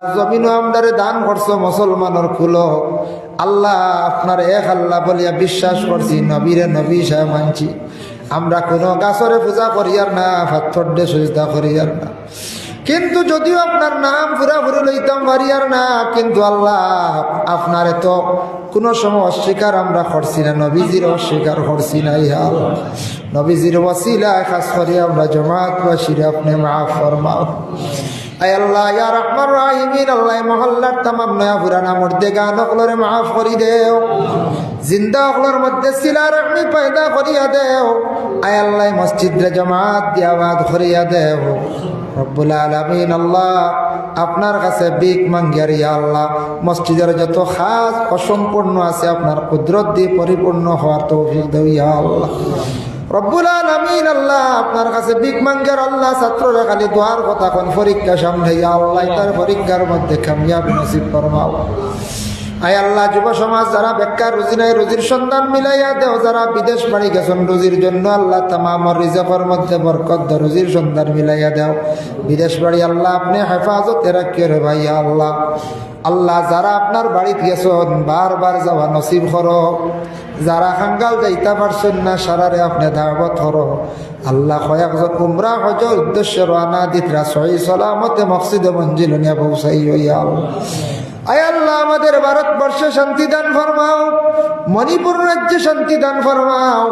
জমিনও আমদারে দান করছো মুসলমানের খুলো আল্লাহ আপনার এক আল্লাহ বলিয়া বিশ্বাস করছি, নবীরে নবী সাহেব মানছি। আমরা কোনো গাছরে পূজা করিয়ার না, পাথর দিয়ে সুজদা করিয়ার না, কিন্তু যদিও আপনার নাম পুরাপুরি লইতাম পারিয়ার না, কিন্তু আল্লাহ আপনার তো কোনো সময় অস্বীকার আমরা করছি না, নবীজির অস্বীকার করছি না। ইহা নবীজির ওয়াসিলায় খাস করে আমরা জামাতবাসীর আপনি মাফ ফরমাও। আয় আল্লাহ ইয়া রাহমান রাহিমিন, আল্লাহ মহল্লার তামাম নয়া পুরানা মধ্যে গান অকলরে মাফ করি দেও, জিন্দা অকলর মধ্যে সিলা রহমি পয়দা করিয়া দেও। আয় আল্লাহ মসজিদে জামাত দিয়াবাদ করিয়া দেও রব্বুল আলামিন। আল্লাহ আপনার কাছে বিক মাঙ্গিয়ার ইয়া আল্লাহ, মসজিদের যত খাস অসম্পূর্ণ আছে আপনার কুদরত দিয়ে পরিপূর্ণ হওয়ার তৌফিক দেও ইয়া আল্লাহ রব্বুল আলামিন। আল্লাহ আপনার কাছে বিক মাঙ্গিয়ার আল্লাহ, ছাত্ররা খালি দোয়ার কথা কোন পরীক্ষা সামনে ইয়া আল্লাহ তার পরীক্ষার মধ্যে কামিয়াব নসিব ফরমাও। আয় আল্লাহ যুব সমাজ যারা বেকার রুজি নাই রুজির সন্ধান মিলাইয়া দেও, যারা বিদেশ বাড়ি গেছেন রুজির জন্য আল্লাহ তামাম রিজকের মধ্যে বরকত দাও, রুজির সন্ধান মিলাইয়া দেও। বিদেশ বাড়ি আল্লাহ আপনি হেফাজতে রাখিয়ে রে ভাই আল্লাহ। আল্লাহ যারা আপনার বাড়িতে গেছেন বারবার যাওয়া নসিব করো, যারা খাঙ্গাল যাইতে পারছেন না সারারে আপনি দাওয়াত করো। আল্লাহ কয়েকজন উমরা হজের উদ্দেশ্যে রওনা দিতরা সহি সালামতে মসজিদে মঞ্জিল নিয়ে পৌঁছাই হইয়া আল্লাহ। আয় আল্লাহ আমাদের ভারতবর্ষে শান্তি দান ফরমাও, মণিপুর রাজ্যে শান্তি দান ফরমাও।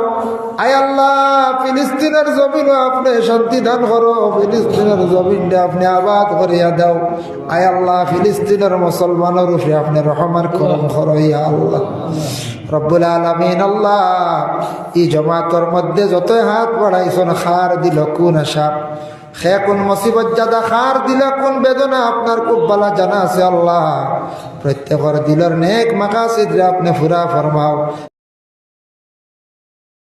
আয় আল্লাহ ফিলিস্তিনের জমিনও আপনি শান্তি দান করো, ফিলিস্তিনের জমিনটা আপনি আবাদ করিয়া দাও। আয় আল্লাহ ফিলিস্তিনের মুসলমানের উপরে আপনি রহমান করম করো ইয়া আল্লাহ রব্বুল আলামিন। আল্লাহ এই জমাতর মধ্যে যতই হাত বাড়াইছেন খার দিল কোন আশা, খে কোন মুসিবত জাদা খার দিল কোন বেদনা আপনার খুব বালা জানা আছে আল্লাহ। প্রত্যেকের দিলের নেক মাকাসিদ আপনি পুরা ফরমাও।